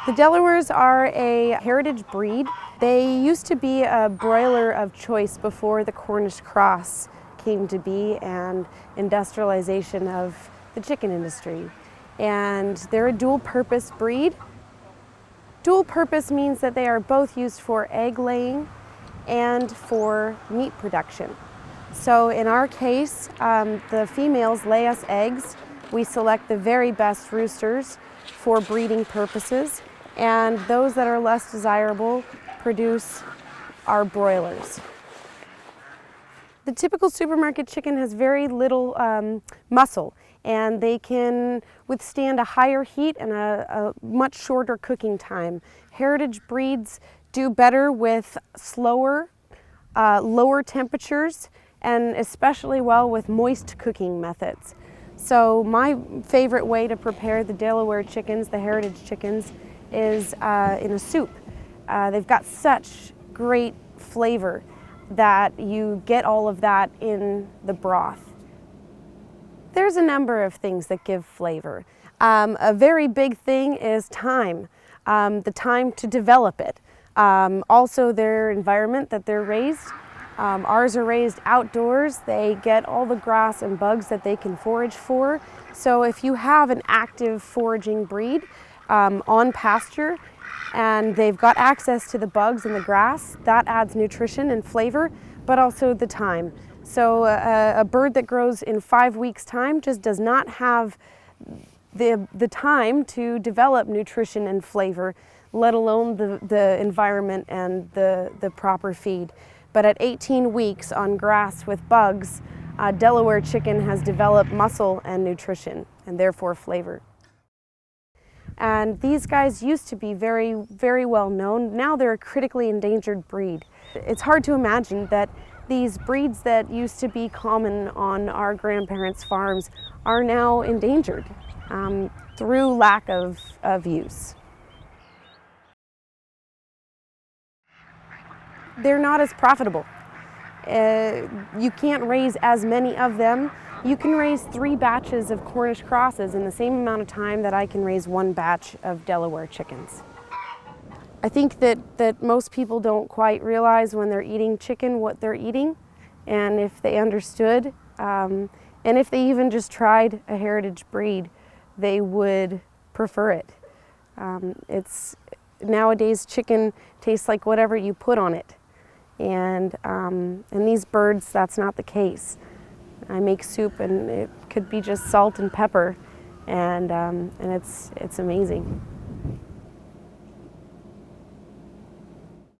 The Delawares are a heritage breed. They used to be a broiler of choice before the Cornish cross came to be and industrialization of the chicken industry. And they're a dual-purpose breed. Dual purpose means that they are both used for egg laying and for meat production. So in our case, the females lay us eggs. We select the very best roosters for breeding purposes, and those that are less desirable produce our broilers. The typical supermarket chicken has very little muscle, and they can withstand a higher heat and a much shorter cooking time. Heritage breeds do better with slower, lower temperatures, and especially well with moist cooking methods. So my favorite way to prepare the Delaware chickens, the heritage chickens, is in a soup. They've got such great flavor that you get all of that in the broth. There's a number of things that give flavor. A very big thing is time, the time to develop it. Also their environment that they're raised. Ours are raised outdoors. They get all the grass and bugs that they can forage for. So if you have an active foraging breed on pasture and they've got access to the bugs and the grass, that adds nutrition and flavor, but also the time. So a bird that grows in 5 weeks' time just does not have the time to develop nutrition and flavor, let alone the environment and the proper feed. But at 18 weeks on grass with bugs, Delaware chicken has developed muscle and nutrition, and therefore flavor. And these guys used to be very, very well known. Now they're a critically endangered breed. It's hard to imagine that these breeds that used to be common on our grandparents' farms are now endangered through lack of use. They're not as profitable. You can't raise as many of them. You can raise 3 batches of Cornish crosses in the same amount of time that I can raise 1 batch of Delaware chickens. I think that most people don't quite realize when they're eating chicken what they're eating, and if they understood, and if they even just tried a heritage breed, they would prefer it. Nowadays chicken tastes like whatever you put on it, and these birds, that's not the case. I make soup and it could be just salt and pepper, and it's amazing.